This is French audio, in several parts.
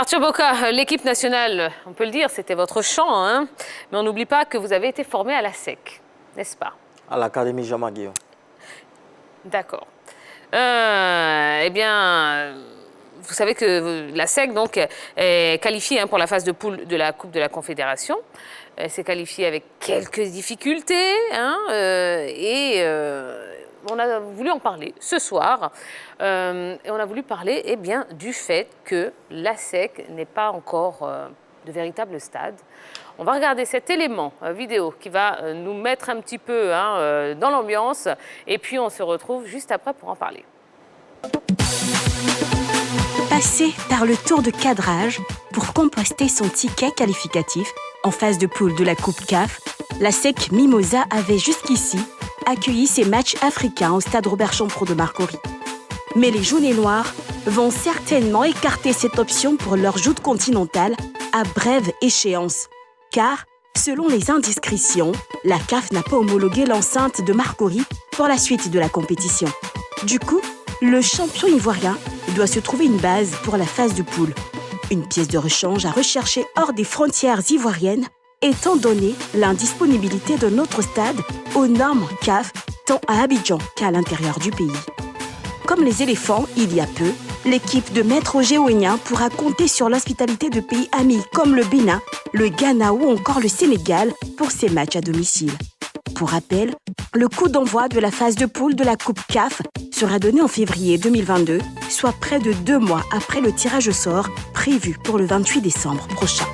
Arthur Boka, l'équipe nationale, on peut le dire, c'était votre champ, hein, mais on n'oublie pas que vous avez été formé à la SEC, n'est-ce pas? À l'Académie Jean-Marc-Guillaume. D'accord. Eh bien, vous savez que la SEC donc, est qualifiée pour la phase de poule de la Coupe de la Confédération. Elle s'est qualifiée avec quelques difficultés, hein, on a voulu en parler ce soir. Et on a voulu parler bien, du fait que la SEC n'est pas encore de véritable stade. On va regarder cet élément vidéo qui va nous mettre un petit peu dans l'ambiance. Et puis, on se retrouve juste après pour en parler. Passer par le tour de cadrage pour composter son ticket qualificatif en phase de poule de la Coupe CAF, la SEC Mimosa avait jusqu'ici accueilli ses matchs africains au stade Robert Champrou de Marcory. Mais les jaunes et noirs vont certainement écarter cette option pour leur joute continentale à brève échéance. Car, selon les indiscrétions, la CAF n'a pas homologué l'enceinte de Marcory pour la suite de la compétition. Du coup, le champion ivoirien doit se trouver une base pour la phase de poule. Une pièce de rechange à rechercher hors des frontières ivoiriennes, étant donné l'indisponibilité de notre stade aux normes CAF, tant à Abidjan qu'à l'intérieur du pays. Comme les éléphants, il y a peu, l'équipe de Maître Ogéouénien pourra compter sur l'hospitalité de pays amis comme le Bénin, le Ghana ou encore le Sénégal pour ses matchs à domicile. Pour rappel, le coup d'envoi de la phase de poule de la Coupe CAF sera donné en février 2022, soit près de 2 mois après le tirage au sort prévu pour le 28 décembre prochain.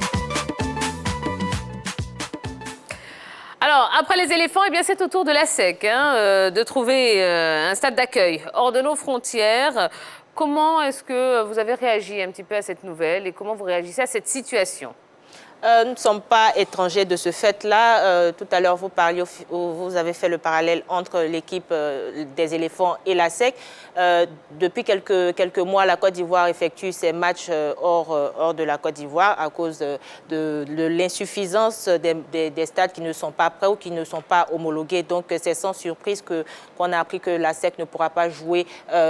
Alors, après les éléphants, c'est au tour de la SEC de trouver un stade d'accueil hors de nos frontières. Comment est-ce que vous avez réagi un petit peu à cette nouvelle et comment vous réagissez à cette situation ? Nous ne sommes pas étrangers de ce fait-là. Tout à l'heure, vous avez fait le parallèle entre l'équipe des éléphants et la SEC. Depuis quelques mois, la Côte d'Ivoire effectue ses matchs hors de la Côte d'Ivoire à cause de l'insuffisance des stades qui ne sont pas prêts ou qui ne sont pas homologués. Donc, c'est sans surprise qu'on a appris que la SEC ne pourra pas jouer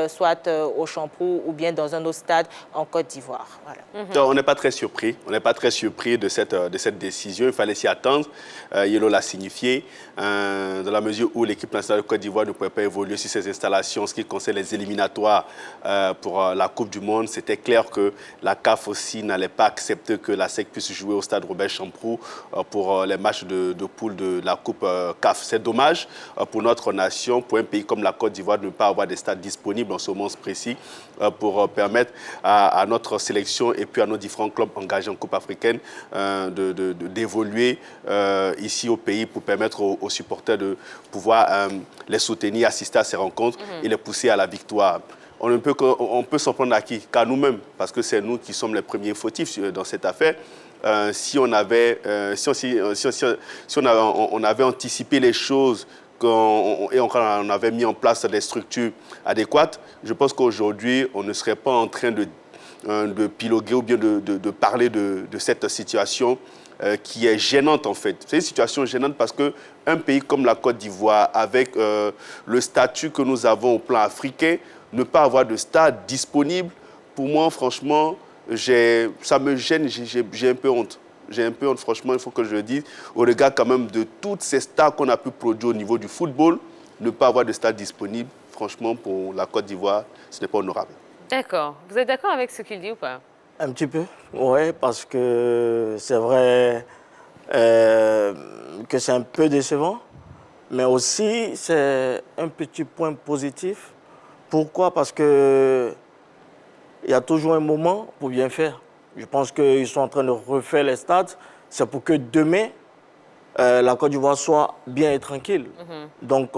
soit au Champrou ou bien dans un autre stade en Côte d'Ivoire. Voilà. On n'est pas très surpris. On n'est pas très surpris de cette décision. Il fallait s'y attendre. Yelo l'a signifié. Dans la mesure où l'équipe nationale de Côte d'Ivoire ne pouvait pas évoluer sur ses installations, ce qui concerne les éliminatoires pour la Coupe du Monde, c'était clair que la CAF aussi n'allait pas accepter que la SEC puisse jouer au stade Robert Champrou pour les matchs de poule de la Coupe CAF. C'est dommage pour notre nation, pour un pays comme la Côte d'Ivoire, de ne pas avoir des stades disponibles en ce moment précis pour permettre à notre sélection et puis à nos différents clubs engagés en Coupe africaine d'évoluer ici au pays pour permettre aux supporters de pouvoir les soutenir, assister à ces rencontres et les pousser à la victoire. On peut s'en prendre à qui? Qu'à nous-mêmes, parce que c'est nous qui sommes les premiers fautifs dans cette affaire. Si on avait anticipé les choses et on avait mis en place des structures adéquates, je pense qu'aujourd'hui, on ne serait pas en train de piloguer ou bien de parler de cette situation qui est gênante en fait. C'est une situation gênante parce qu'un pays comme la Côte d'Ivoire, avec le statut que nous avons au plan africain, ne pas avoir de stade disponible, pour moi, franchement, ça me gêne, j'ai un peu honte. J'ai un peu honte, franchement, il faut que je le dise, au regard quand même de toutes ces stars qu'on a pu produire au niveau du football, ne pas avoir de stade disponible, franchement, pour la Côte d'Ivoire, ce n'est pas honorable. D'accord. Vous êtes d'accord avec ce qu'il dit ou pas? Un petit peu, oui, parce que c'est vrai que c'est un peu décevant, mais aussi c'est un petit point positif. Pourquoi? Parce qu'il y a toujours un moment pour bien faire. Je pense qu'ils sont en train de refaire les stades. C'est pour que demain, la Côte d'Ivoire soit bien et tranquille. Donc,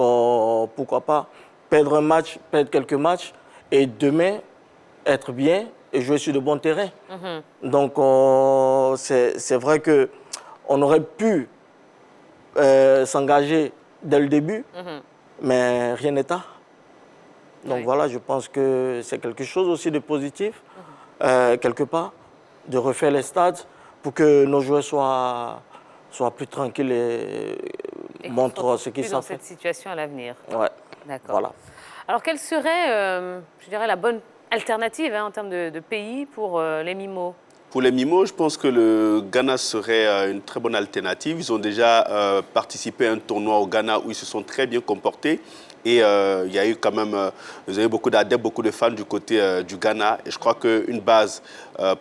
pourquoi pas perdre un match, perdre quelques matchs, et demain, être bien et jouer sur de bons terrains. Donc, c'est vrai qu'on aurait pu s'engager dès le début, mais rien n'est tard. Donc voilà, je pense que c'est quelque chose aussi de positif, quelque part, de refaire les stades pour que nos joueurs soient plus tranquilles et montrent ce qu'ils savent faire. Dans cette situation à l'avenir. Ouais. D'accord. Voilà. Alors, quelle serait, je dirais, la bonne alternative en termes de pays pour les Mimos? Pour les Mimos, je pense que le Ghana serait une très bonne alternative. Ils ont déjà participé à un tournoi au Ghana où ils se sont très bien comportés. Et il y a eu quand même, vous avez beaucoup d'adeptes, beaucoup de fans du côté du Ghana. Et je crois qu'une base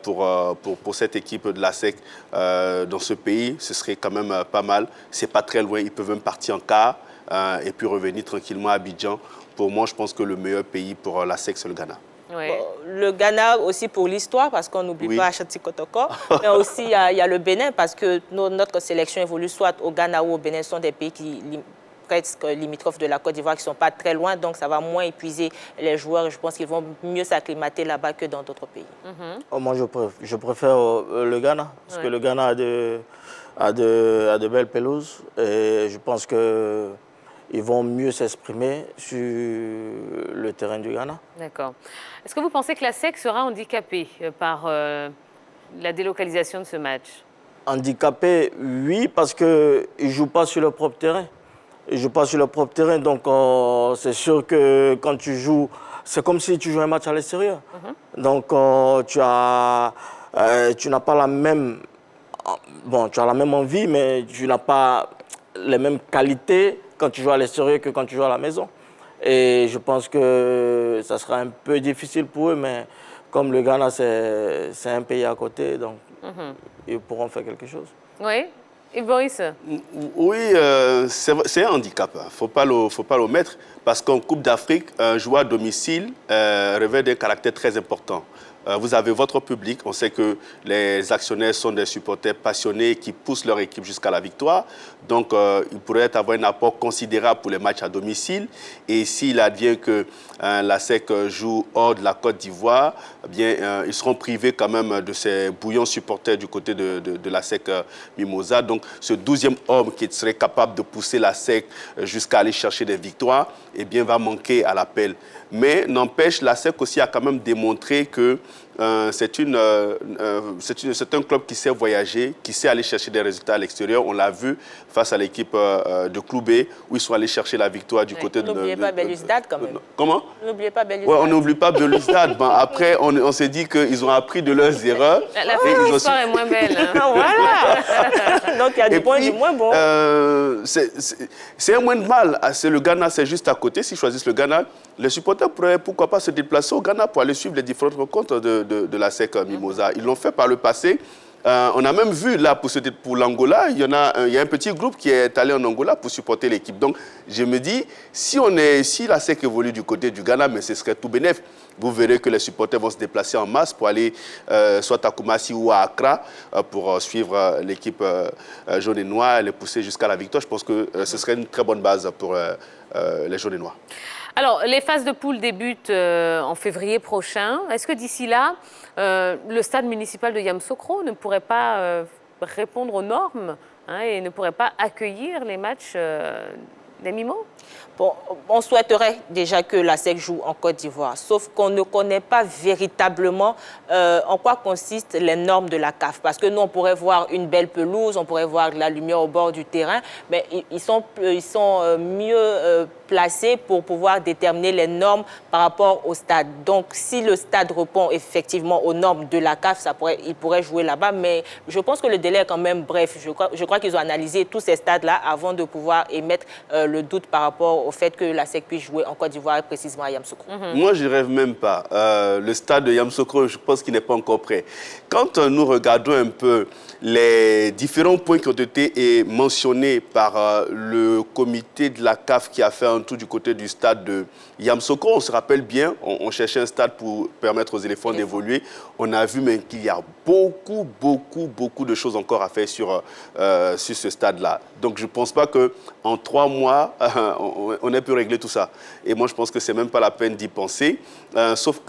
pour cette équipe de la SEC dans ce pays, ce serait quand même pas mal. C'est pas très loin, ils peuvent même partir en quart et puis revenir tranquillement à Abidjan. Pour moi, je pense que le meilleur pays pour la SEC, c'est le Ghana. Oui. Bon, le Ghana aussi pour l'histoire, parce qu'on n'oublie pas Achati Kotoko, mais aussi il y a le Bénin, parce que notre sélection évolue soit au Ghana ou au Bénin, ce sont des pays qui presque limitrophes de la Côte d'Ivoire qui ne sont pas très loin, donc ça va moins épuiser les joueurs et je pense qu'ils vont mieux s'acclimater là-bas que dans d'autres pays. Moi, je préfère le Ghana, parce que le Ghana a de belles pelouses et je pense qu'ils vont mieux s'exprimer sur le terrain du Ghana. D'accord. Est-ce que vous pensez que la SEC sera handicapée par la délocalisation de ce match? Handicapé, oui, parce qu'ils ne jouent pas sur leur propre terrain. Ils ne jouent pas sur leur propre terrain, donc c'est sûr que quand tu joues, c'est comme si tu joues un match à l'extérieur. Donc tu n'as pas la même... Bon, tu as la même envie, mais tu n'as pas les mêmes qualités quand tu joues à l'extérieur que quand tu joues à la maison. Et je pense que ça sera un peu difficile pour eux, mais comme le Ghana, c'est un pays à côté, donc ils pourront faire quelque chose. Oui. Et Boris? Oui, c'est un handicap. Il ne faut pas l'omettre, parce qu'en Coupe d'Afrique, un joueur à domicile revêt d'un caractère très important. Vous avez votre public. On sait que les actionnaires sont des supporters passionnés qui poussent leur équipe jusqu'à la victoire. Donc, il pourrait avoir un apport considérable pour les matchs à domicile. Et s'il advient que la SEC joue hors de la Côte d'Ivoire, eh bien, ils seront privés quand même de ces bouillons supporters du côté de la SEC Mimosa. Donc, ce 12e homme qui serait capable de pousser la SEC jusqu'à aller chercher des victoires, eh bien, va manquer à l'appel. Mais n'empêche, la SEC aussi a quand même démontré que c'est un club qui sait voyager, qui sait aller chercher des résultats à l'extérieur. On l'a vu face à l'équipe de Kloubé, où ils sont allés chercher la victoire du côté de... N'oubliez pas Belouizdad quand même. Comment? N'oubliez pas Belouizdad. Oui, on n'oublie pas Belouizdad. Bon, après, on s'est dit qu'ils ont appris de leurs erreurs. La fin de l'histoire est moins belle. Hein. Voilà. Donc il y a du bon et du moins bon. C'est un moins de mal. C'est le Ghana, c'est juste à côté. S'ils choisissent le Ghana, les supporters pourraient, pourquoi pas, se déplacer au Ghana pour aller suivre les différentes rencontres de la SEC Mimosa. Ils l'ont fait par le passé. On a même vu là pour l'Angola, il y a un petit groupe qui est allé en Angola pour supporter l'équipe. Donc je me dis, si la SEC évolue du côté du Ghana, mais ce serait tout bénef. Vous verrez que les supporters vont se déplacer en masse pour aller soit à Kumasi ou à Accra pour suivre l'équipe jaune et noire et les pousser jusqu'à la victoire. Je pense que ce serait une très bonne base pour les jaunes et noirs. Alors, les phases de poule débutent en février prochain. Est-ce que d'ici là, le stade municipal de Yamoussoukro ne pourrait pas répondre aux normes et ne pourrait pas accueillir les matchs des Mimos? Bon, on souhaiterait déjà que la SEC joue en Côte d'Ivoire, sauf qu'on ne connaît pas véritablement en quoi consistent les normes de la CAF. Parce que nous, on pourrait voir une belle pelouse, on pourrait voir de la lumière au bord du terrain, mais ils sont mieux placés pour pouvoir déterminer les normes par rapport au stade. Donc, si le stade répond effectivement aux normes de la CAF, il pourrait jouer là-bas, mais je pense que le délai est quand même bref. Je crois qu'ils ont analysé tous ces stades-là avant de pouvoir émettre le doute par rapport au fait que la SEC puisse jouer en Côte d'Ivoire et précisément à Yamoussoukro. Moi, je ne rêve même pas. Le stade de Yamoussoukro, je pense qu'il n'est pas encore prêt. Quand nous regardons un peu les différents points qui ont été mentionnés par le comité de la CAF qui a fait un tour du côté du stade de Yamoussoukro, on se rappelle bien, on cherchait un stade pour permettre aux éléphants d'évoluer. On a vu même qu'il y a beaucoup de choses encore à faire sur ce stade-là. Donc, je ne pense pas qu'en 3 mois, on ait pu régler tout ça. Et moi, je pense que ce n'est même pas la peine d'y penser, sauf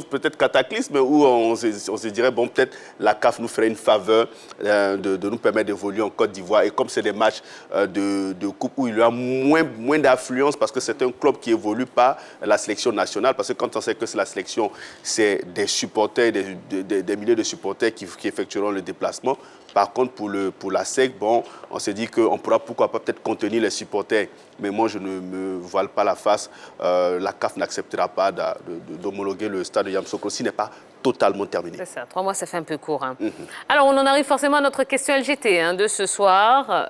peut-être cataclysme où on se dirait, bon, peut-être la CAF nous ferait une faveur de nous permettre d'évoluer en Côte d'Ivoire. Et comme c'est des matchs de coupe où il y a moins d'affluence parce que c'est un club qui évolue pas la sélection nationale, parce que quand on sait que c'est la sélection, c'est des supporters, des milliers de supporters qui effectueront le déplacement. Par contre, pour la SEC, bon, on s'est dit qu'on pourra pourquoi pas peut-être contenir les supporters. Mais moi, je ne me voile pas la face. La CAF n'acceptera pas d'homologuer le stade de Yamoussoukro s'il n'est pas totalement terminé. C'est ça, 3 mois, ça fait un peu court. Hein. Alors, on en arrive forcément à notre question LGT hein, de ce soir.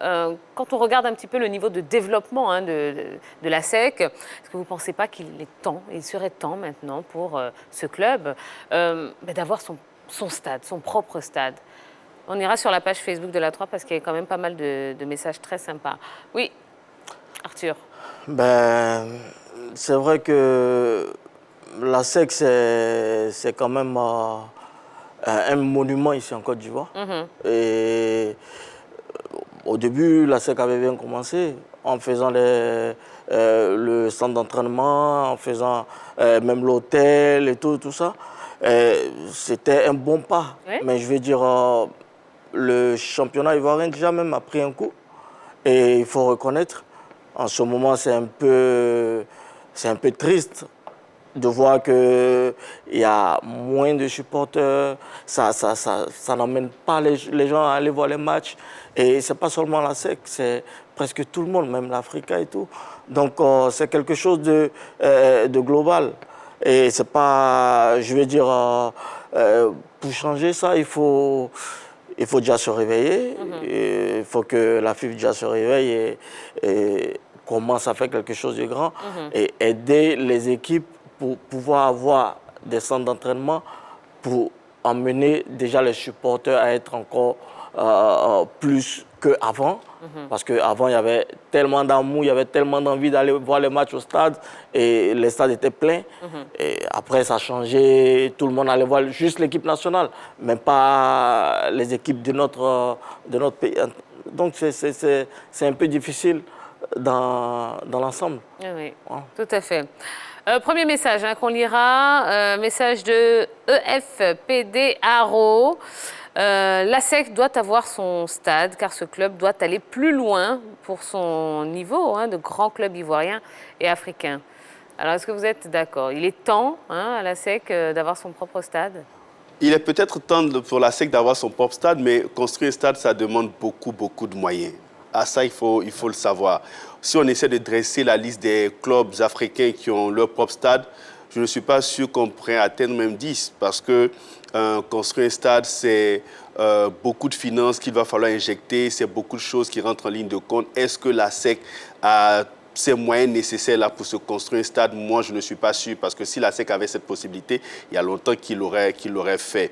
Quand on regarde un petit peu le niveau de développement hein, de la SEC, est-ce que vous ne pensez pas qu'il est temps, il serait temps maintenant pour ce club d'avoir son stade, son propre stade? On ira sur la page Facebook de la 3 parce qu'il y a quand même pas mal de messages très sympas. Oui, Arthur. Ben, c'est vrai que la SEC, c'est quand même un monument ici en Côte d'Ivoire. Et au début, la SEC avait bien commencé en faisant le centre d'entraînement, en faisant même l'hôtel et tout ça. C'était un bon pas. Oui. Mais je veux dire, le championnat ivoirien déjà même a pris un coup. Et il faut reconnaître, en ce moment, c'est un peu triste de voir qu'il y a moins de supporters. Ça n'emmène pas les gens à aller voir les matchs. Et ce n'est pas seulement la SEC, c'est presque tout le monde, même l'Africa et tout. Donc, c'est quelque chose de global. Et c'est pas, je veux dire, pour changer ça, il faut déjà se réveiller. Il faut que la FIFA déjà se réveille et commence à faire quelque chose de grand et aider les équipes pour pouvoir avoir des centres d'entraînement pour emmener déjà les supporters à être encore plus qu'avant. Parce qu'avant, il y avait tellement d'amour, il y avait tellement d'envie d'aller voir les matchs au stade et les stades étaient pleins. Et après, ça a changé, tout le monde allait voir juste l'équipe nationale, même pas les équipes de notre pays. Donc, c'est un peu difficile dans l'ensemble. Oui, tout à fait. Premier message hein, qu'on lira, message de EFPD Haro. La SEC doit avoir son stade car ce club doit aller plus loin pour son niveau hein, de grand club ivoirien et africain. Alors, est-ce que vous êtes d'accord? Il est temps hein, à la SEC d'avoir son propre stade? Il est peut-être temps pour la SEC d'avoir son propre stade, mais construire un stade, ça demande beaucoup de moyens. À ça, il faut le savoir. Si on essaie de dresser la liste des clubs africains qui ont leur propre stade, je ne suis pas sûr qu'on pourrait atteindre même 10, parce que construire un stade, c'est beaucoup de finances qu'il va falloir injecter, c'est beaucoup de choses qui rentrent en ligne de compte. Est-ce que la SEC a ces moyens nécessaires là pour se construire un stade? Moi, je ne suis pas sûr, parce que si la SEC avait cette possibilité, il y a longtemps qu'il l'aurait fait.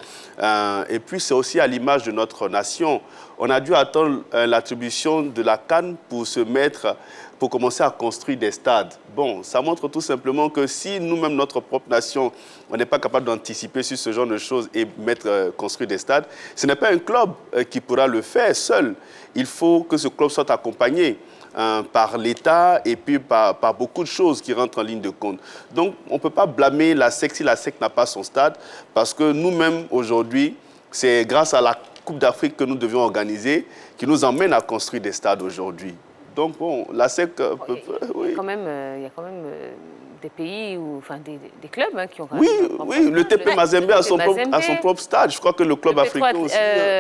Et puis, c'est aussi à l'image de notre nation. On a dû attendre l'attribution de la CAN pour commencer à construire des stades. Bon, ça montre tout simplement que si nous-mêmes, notre propre nation, on n'est pas capable d'anticiper sur ce genre de choses et construire des stades, ce n'est pas un club qui pourra le faire seul. Il faut que ce club soit accompagné par l'État et puis par beaucoup de choses qui rentrent en ligne de compte. Donc, on ne peut pas blâmer la SEC si la SEC n'a pas son stade, parce que nous-mêmes, aujourd'hui, c'est grâce à la Coupe d'Afrique que nous devions organiser qui nous emmène à construire des stades aujourd'hui. Donc, bon, la SEC peut... Il y a quand même des pays, enfin des clubs hein, qui ont... Oui, le TP Mazembe a son propre stade. Je crois que le club africain aussi...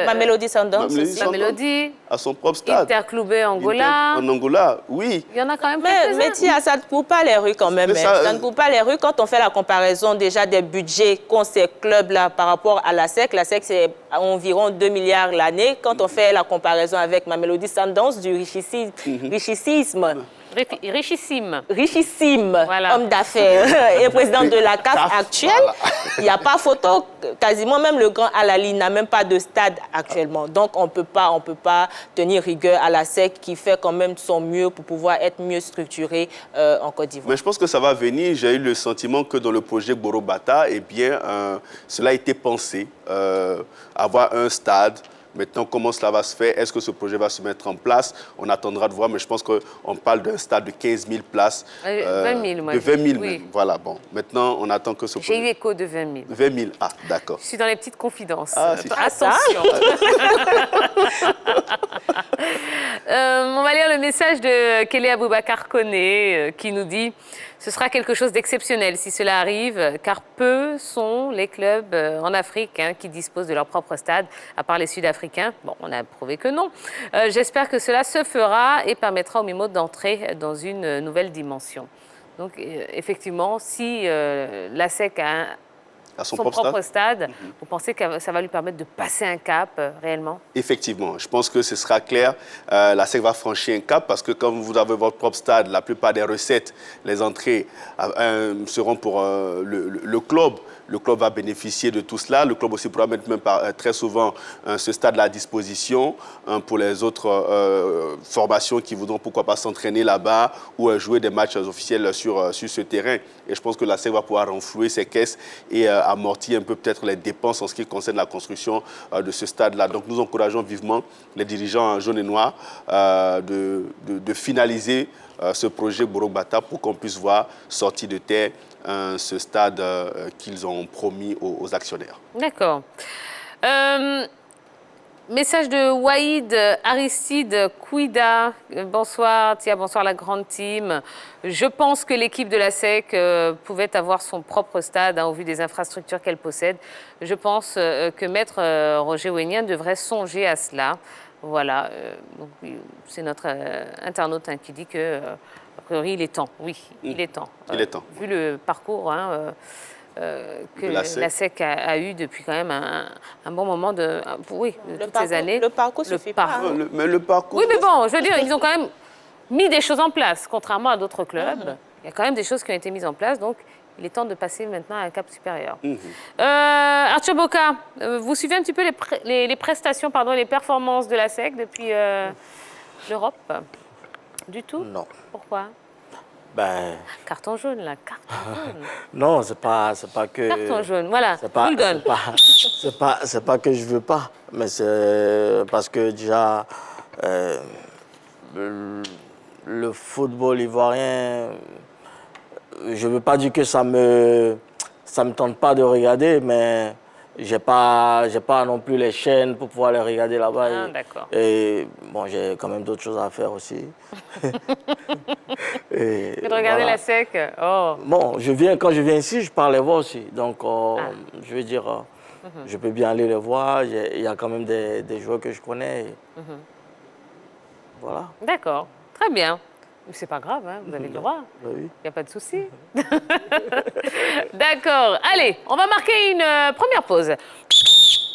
Mamelodi Sundowns aussi. Mamelodi a son propre stade. Interclubé Angola. En Angola, oui. Il y en a quand même Mais ça ne court pas les rues quand même. Ça ne court pas les rues quand on fait la comparaison déjà des budgets qu'ont ces clubs-là par rapport à la SEC. La SEC, c'est environ 2 milliards l'année. Quand on fait la comparaison avec Mamelodi Sundowns, du richissime. Richissime, voilà. Homme d'affaires et président de la CAF actuelle. Voilà. Il n'y a pas photo, quasiment même le grand Alali n'a même pas de stade actuellement. Donc on peut pas tenir rigueur à la SEC qui fait quand même son mieux pour pouvoir être mieux structuré en Côte d'Ivoire. Mais je pense que ça va venir. J'ai eu le sentiment que dans le projet Borobata, eh bien, cela a été pensé, avoir un stade. Maintenant, comment cela va se faire? Est-ce que ce projet va se mettre en place? On attendra de voir, mais je pense qu'on parle d'un stade de 15 000 places. 20 000, moi. De 20 000 oui. même. Voilà, bon. Maintenant, on attend que ce projet... J'ai eu écho de 20 000. 20 000, ah, d'accord. Je suis dans les petites confidences. Ah, attention. On va lire le message de Kelly Aboubakar Koné qui nous dit ce sera quelque chose d'exceptionnel si cela arrive, car peu sont les clubs en Afrique qui disposent de leur propre stade, à part les Sud-Africains. Bon, on a prouvé que non. J'espère que cela se fera et permettra au MIMO d'entrer dans une nouvelle dimension. Donc, effectivement, si l'ASEC a son propre stade, vous pensez que ça va lui permettre de passer un cap réellement? Effectivement, je pense que ce sera clair. La SEC va franchir un cap parce que quand vous avez votre propre stade, la plupart des recettes, les entrées seront pour le club. Le club va bénéficier de tout cela. Le club aussi pourra mettre même très souvent ce stade-là à disposition pour les autres formations qui voudront pourquoi pas s'entraîner là-bas ou jouer des matchs officiels sur ce terrain. Et je pense que la SEC va pouvoir renflouer ses caisses et amortir un peu peut-être les dépenses en ce qui concerne la construction de ce stade-là. Donc nous encourageons vivement les dirigeants jaunes et noirs de finaliser ce projet Borok-Bata pour qu'on puisse voir sortir de terre ce stade qu'ils ont promis aux actionnaires. D'accord. Message de Waïd Aristide Kouida. Bonsoir Tia, bonsoir la grande team. Je pense que l'équipe de la SEC pouvait avoir son propre stade au vu des infrastructures qu'elle possède. Je pense que Maître Roger Ouénien devrait songer à cela. Voilà, c'est notre internaute qui dit que, a priori, il est temps. Oui, il est temps. Il est temps. Vu le parcours que la SEC a eu depuis quand même un bon moment de toutes ces années. Le parcours ne suffit pas. Mais le parcours... Oui, mais bon, je veux dire, ils ont quand même mis des choses en place, contrairement à d'autres clubs. Il y a quand même des choses qui ont été mises en place, donc il est temps de passer maintenant à un cap supérieur. Arthur Boka, vous suivez un petit peu les prestations, les performances de la SEC depuis l'Europe? Du tout? Non. Pourquoi? Carton jaune, là, carton jaune. Non, c'est pas que... Carton jaune, voilà, c'est pas que je veux pas, mais c'est parce que déjà, le football ivoirien, je veux pas dire que ça me tente pas de regarder, mais j'ai pas non plus les chaînes pour pouvoir les regarder là-bas. Ah, d'accord. Et bon, j'ai quand même d'autres choses à faire aussi. Et de regarder la SEC. Oh. Bon, quand je viens ici, je pars les voir aussi. Donc, je veux dire, je peux bien aller les voir. Il y a quand même des joueurs que je connais. Voilà. D'accord, très bien. C'est pas grave, vous avez le droit. Oui. Il n'y a pas de souci. D'accord. Allez, on va marquer une première pause.